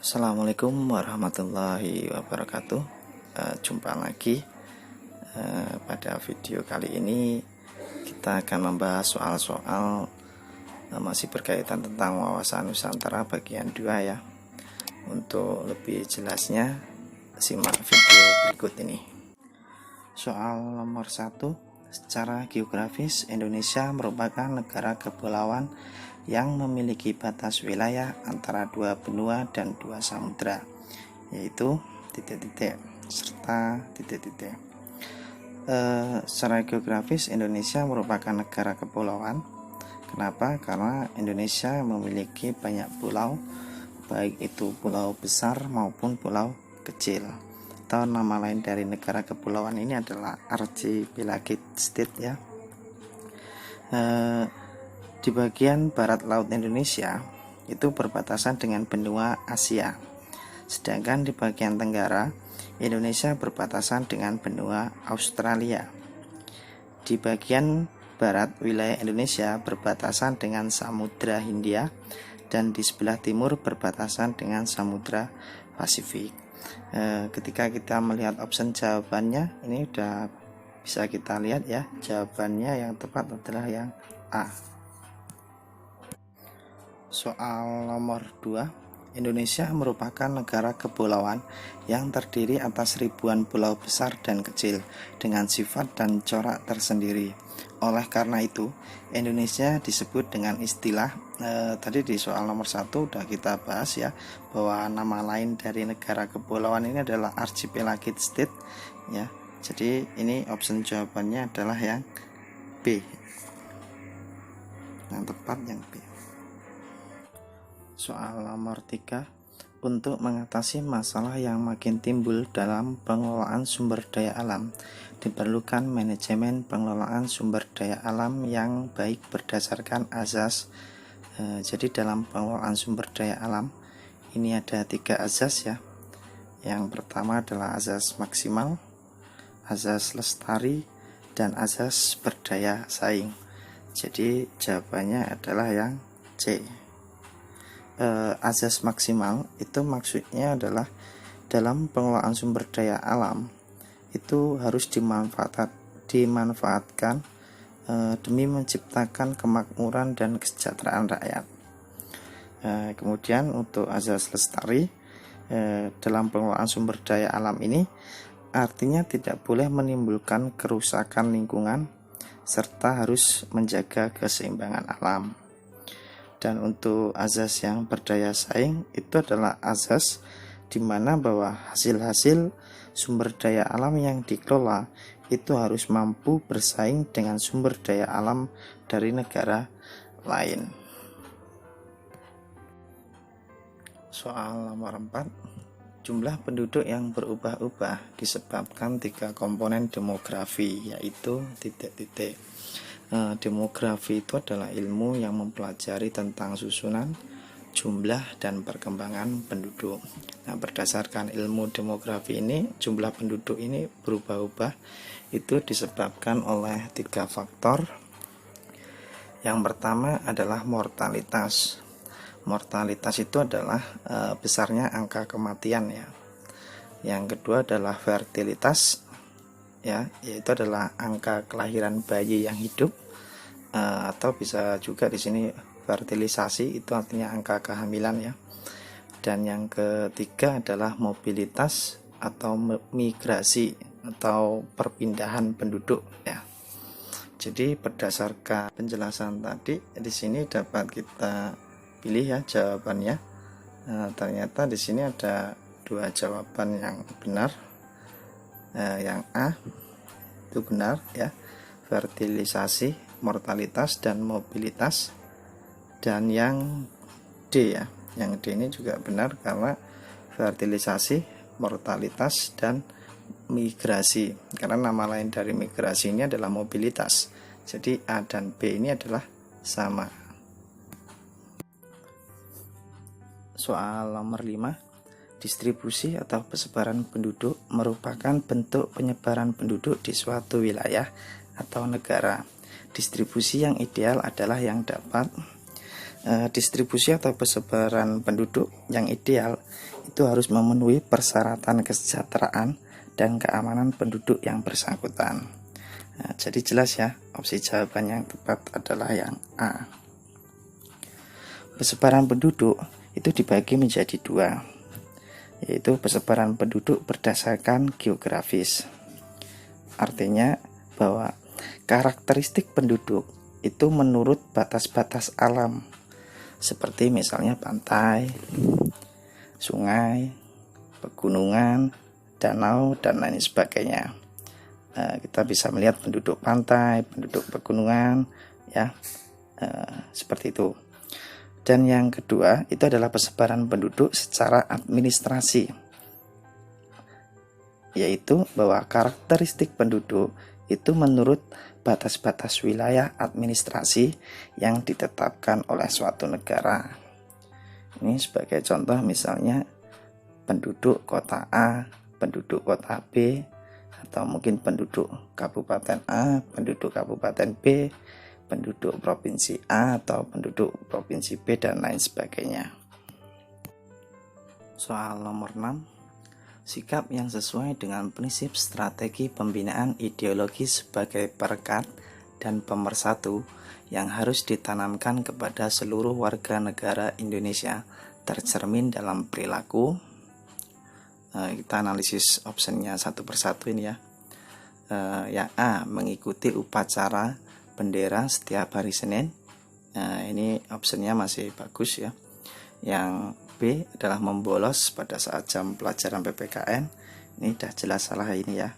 Assalamualaikum warahmatullahi wabarakatuh. Jumpa lagi. Pada video kali ini kita akan membahas soal-soal masih berkaitan tentang wawasan Nusantara bagian 2 ya. Untuk lebih jelasnya simak video berikut ini. Soal nomor 1. Secara geografis, Indonesia merupakan negara kepulauan yang memiliki batas wilayah antara 2 benua dan 2 samudra, yaitu serta secara geografis Indonesia merupakan negara kepulauan. Kenapa? Karena Indonesia memiliki banyak pulau, baik itu pulau besar maupun pulau kecil. Atau nama lain dari negara kepulauan ini adalah archipelagic state ya. Di bagian barat laut Indonesia itu berbatasan dengan benua Asia. Sedangkan di bagian tenggara Indonesia berbatasan dengan benua Australia. Di bagian barat wilayah Indonesia berbatasan dengan Samudra Hindia dan di sebelah timur berbatasan dengan Samudra Pasifik. Ketika kita melihat option jawabannya, ini udah bisa kita lihat ya, jawabannya yang tepat adalah yang A. Soal nomor 2. Indonesia merupakan negara kepulauan yang terdiri atas ribuan pulau besar dan kecil dengan sifat dan corak tersendiri. Oleh karena itu, Indonesia disebut dengan istilah tadi di soal nomor 1 udah kita bahas ya, bahwa nama lain dari negara kepulauan ini adalah archipelagic state ya. Jadi ini option jawabannya adalah yang B. Yang tepat yang B. Soal nomor 3. Untuk mengatasi masalah yang makin timbul dalam pengelolaan sumber daya alam, diperlukan manajemen pengelolaan sumber daya alam yang baik berdasarkan azas. Jadi dalam pengelolaan sumber daya alam ini ada 3 azas ya. Yang pertama adalah azas maksimal, azas lestari, dan azas berdaya saing. Jadi jawabannya adalah yang C. Azas maksimal itu maksudnya adalah dalam pengelolaan sumber daya alam itu harus dimanfaatkan demi menciptakan kemakmuran dan kesejahteraan rakyat. Kemudian untuk azas lestari dalam pengelolaan sumber daya alam ini artinya tidak boleh menimbulkan kerusakan lingkungan serta harus menjaga keseimbangan alam. Dan untuk azas yang berdaya saing itu adalah azas di mana bahwa hasil-hasil sumber daya alam yang dikelola itu harus mampu bersaing dengan sumber daya alam dari negara lain. Soal nomor 4. Jumlah penduduk yang berubah-ubah disebabkan 3 komponen demografi, yaitu Demografi itu adalah ilmu yang mempelajari tentang susunan, jumlah, dan perkembangan penduduk. Nah, berdasarkan ilmu demografi ini, jumlah penduduk ini berubah-ubah itu disebabkan oleh 3 faktor. Yang pertama adalah mortalitas. Mortalitas itu adalah besarnya angka kematian ya. Yang kedua adalah fertilitas ya, yaitu adalah angka kelahiran bayi yang hidup, atau bisa juga di sini fertilisasi, itu artinya angka kehamilan ya. Dan yang ketiga adalah mobilitas atau migrasi atau perpindahan penduduk ya. Jadi berdasarkan penjelasan tadi di sini dapat kita pilih ya jawabannya. Ternyata di sini ada 2 jawaban yang benar. Yang A itu benar ya, fertilisasi, mortalitas, dan mobilitas. Dan yang D ya, yang D ini juga benar karena fertilisasi, mortalitas, dan migrasi, karena nama lain dari migrasi ini adalah mobilitas. Jadi A dan B ini adalah sama. Soal nomor 5. Distribusi atau persebaran penduduk merupakan bentuk penyebaran penduduk di suatu wilayah atau negara. Distribusi yang ideal adalah yang dapat Distribusi atau persebaran penduduk yang ideal itu harus memenuhi persyaratan kesejahteraan dan keamanan penduduk yang bersangkutan. Jadi jelas ya, opsi jawaban yang tepat adalah yang A. Persebaran penduduk itu dibagi menjadi dua, yaitu persebaran penduduk berdasarkan geografis. Artinya bahwa karakteristik penduduk itu menurut batas-batas alam, seperti misalnya pantai, sungai, pegunungan, danau, dan lain sebagainya. Kita bisa melihat penduduk pantai, penduduk pegunungan, ya, seperti itu. Dan yang kedua itu adalah persebaran penduduk secara administrasi, yaitu bahwa karakteristik penduduk itu menurut batas-batas wilayah administrasi yang ditetapkan oleh suatu negara. Ini sebagai contoh misalnya penduduk kota A, penduduk kota B, atau mungkin penduduk kabupaten A, penduduk kabupaten B, penduduk provinsi A atau penduduk provinsi B, dan lain sebagainya. Soal nomor 6. Sikap yang sesuai dengan prinsip strategi pembinaan ideologi sebagai perekat dan pemersatu yang harus ditanamkan kepada seluruh warga negara Indonesia tercermin dalam perilaku. Kita analisis opsinya satu persatu ini ya. Yang A, mengikuti upacara bendera setiap hari Senin. Ini opsinya masih bagus ya. Yang B adalah membolos pada saat jam pelajaran PPKN. Ini sudah jelas salah ini ya.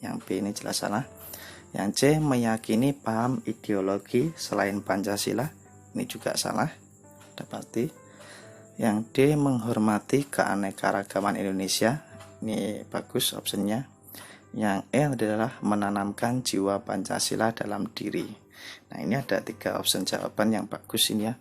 Yang B ini jelas salah. Yang C, meyakini paham ideologi selain Pancasila. Ini juga salah, sudah pasti. Yang D, menghormati keanekaragaman Indonesia. Ini bagus opsinya. Yang E adalah menanamkan jiwa Pancasila dalam diri. Nah, ini ada 3 opsi jawaban yang bagus ini ya.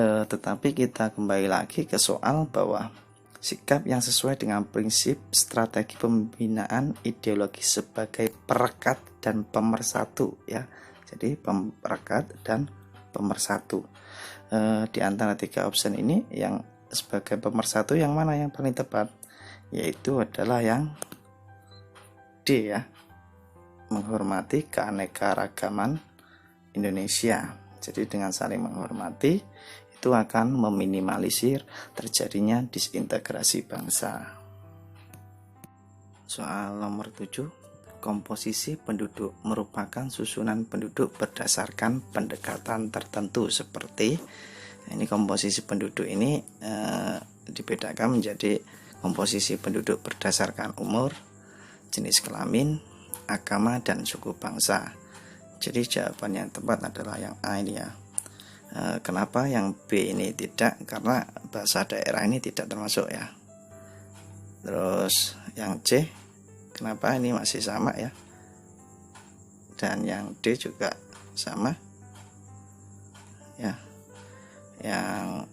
Tetapi kita kembali lagi ke soal bahwa sikap yang sesuai dengan prinsip strategi pembinaan ideologi sebagai perekat dan pemersatu ya. Jadi perekat dan pemersatu. Di antara 3 opsi ini yang sebagai pemersatu yang mana yang paling tepat? Yaitu adalah yang D ya. Menghormati keanekaragaman Indonesia. Jadi dengan saling menghormati itu akan meminimalisir terjadinya disintegrasi bangsa. Soal nomor 7. Komposisi penduduk merupakan susunan penduduk berdasarkan pendekatan tertentu seperti ini. Komposisi penduduk ini dibedakan menjadi komposisi penduduk berdasarkan umur, jenis kelamin, agama, dan suku bangsa. Jadi jawaban yang tepat adalah yang A ini ya. Kenapa yang B ini tidak? Karena bahasa daerah ini tidak termasuk ya. Terus yang C, kenapa ini masih sama ya? Dan yang D juga sama ya. Yang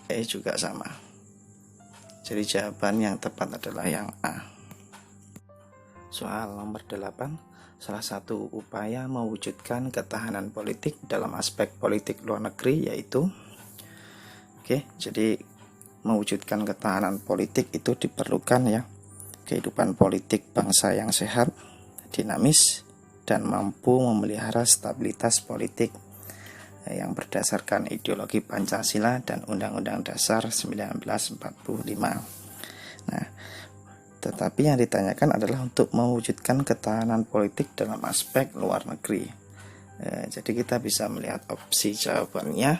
E juga sama. Jadi jawaban yang tepat adalah yang A. Soal nomor 8. Salah satu upaya mewujudkan ketahanan politik dalam aspek politik luar negeri yaitu jadi mewujudkan ketahanan politik itu diperlukan ya kehidupan politik bangsa yang sehat, dinamis, dan mampu memelihara stabilitas politik yang berdasarkan ideologi Pancasila dan Undang-Undang Dasar 1945. Nah, tetapi yang ditanyakan adalah untuk mewujudkan ketahanan politik dalam aspek luar negeri. Jadi kita bisa melihat opsi jawabannya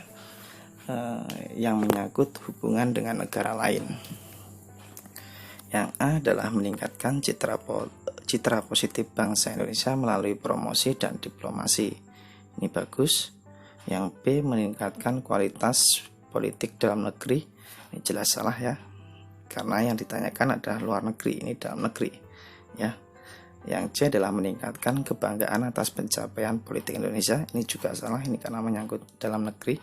yang menyangkut hubungan dengan negara lain. Yang A adalah meningkatkan citra positif bangsa Indonesia melalui promosi dan diplomasi. Ini bagus. Yang B, meningkatkan kualitas politik dalam negeri. Ini jelas salah ya. Karena yang ditanyakan adalah luar negeri, ini dalam negeri ya. Yang C adalah meningkatkan kebanggaan atas pencapaian politik Indonesia. Ini juga salah, ini karena menyangkut dalam negeri.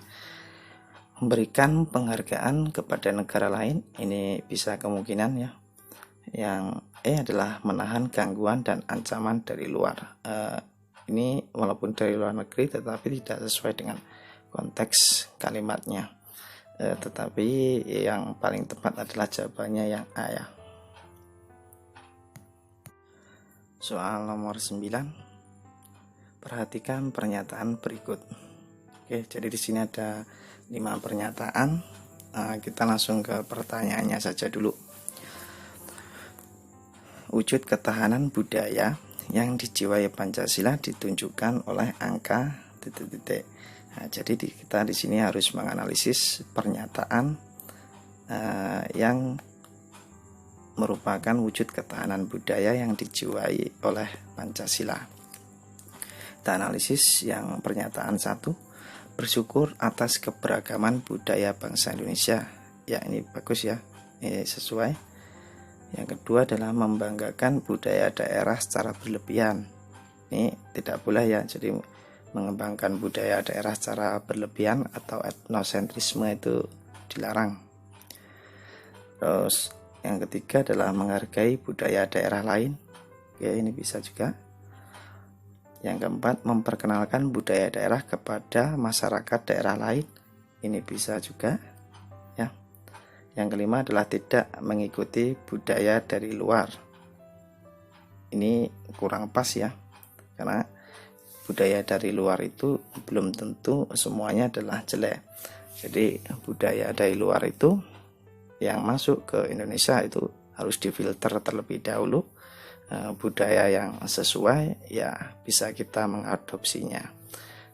Memberikan penghargaan kepada negara lain, ini bisa kemungkinan ya. Yang E adalah menahan gangguan dan ancaman dari luar. Ini walaupun dari luar negeri tetapi tidak sesuai dengan konteks kalimatnya. Tetapi yang paling tepat adalah jawabannya yang A ya. Soal nomor 9. Perhatikan pernyataan berikut. Oke, jadi di sini ada 5 pernyataan. Kita langsung ke pertanyaannya saja dulu. Wujud ketahanan budaya yang dijiwai Pancasila ditunjukkan oleh angka titik-titik. Nah, jadi kita di sini harus menganalisis pernyataan yang merupakan wujud ketahanan budaya yang dijiwai oleh Pancasila. Kita analisis yang pernyataan 1, bersyukur atas keberagaman budaya bangsa Indonesia. Ya, ini bagus ya, ini sesuai. Yang kedua adalah membanggakan budaya daerah secara berlebihan. Ini tidak boleh ya, jadi mengembangkan budaya daerah secara berlebihan atau etnosentrisme itu dilarang. Terus yang ketiga adalah menghargai budaya daerah lain. Oke, ini bisa juga. Yang keempat, memperkenalkan budaya daerah kepada masyarakat daerah lain. Ini bisa juga ya. Yang kelima adalah tidak mengikuti budaya dari luar. Ini kurang pas ya, karena budaya dari luar itu belum tentu semuanya adalah jelek. Jadi budaya dari luar itu yang masuk ke Indonesia itu harus difilter terlebih dahulu. Budaya yang sesuai ya bisa kita mengadopsinya.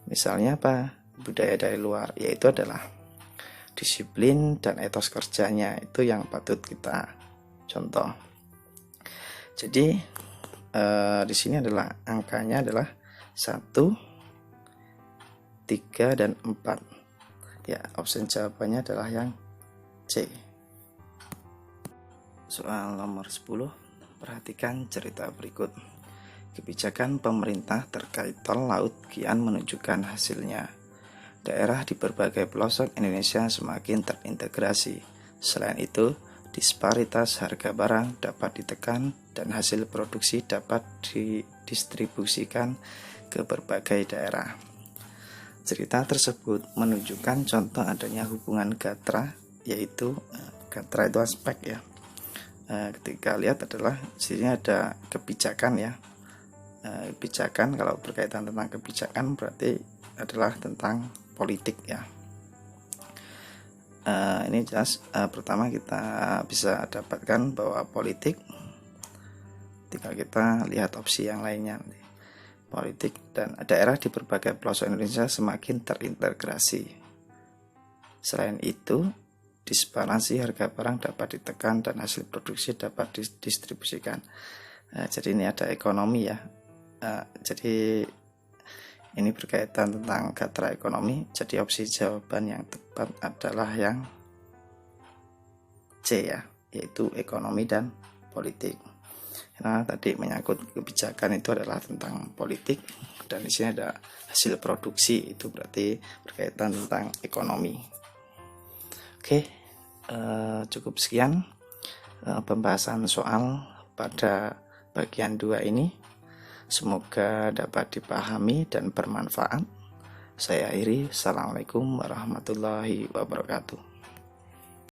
Misalnya apa? Budaya dari luar yaitu adalah disiplin dan etos kerjanya, itu yang patut kita contoh. Jadi di sini adalah angkanya adalah 1, 3, dan 4. Ya, opsi jawabannya adalah yang C. Soal nomor 10. Perhatikan cerita berikut. Kebijakan pemerintah terkait tol laut kian menunjukkan hasilnya. Daerah di berbagai pelosok Indonesia semakin terintegrasi. Selain itu, disparitas harga barang dapat ditekan dan hasil produksi dapat didistribusikan ke berbagai daerah. Cerita tersebut menunjukkan contoh adanya hubungan gatra, yaitu gatra itu aspek ya. Ketika lihat adalah di sini ada kebijakan ya. Kebijakan, kalau berkaitan tentang kebijakan berarti adalah tentang politik ya. Ini jelas. Pertama kita bisa dapatkan bahwa politik, tinggal kita lihat opsi yang lainnya. Politik dan daerah di berbagai pelosok Indonesia semakin terintegrasi. Selain itu, disparasi harga barang dapat ditekan dan hasil produksi dapat didistribusikan. Jadi ini ada ekonomi ya. Jadi ini berkaitan tentang gatra ekonomi. Jadi opsi jawaban yang tepat adalah yang C ya, yaitu ekonomi dan politik. Nah, tadi menyangkut kebijakan itu adalah tentang politik, dan di sini ada hasil produksi, itu berarti berkaitan tentang ekonomi. Oke, cukup sekian pembahasan soal pada bagian 2 ini. Semoga dapat dipahami dan bermanfaat. Saya akhiri. Assalamualaikum warahmatullahi wabarakatuh.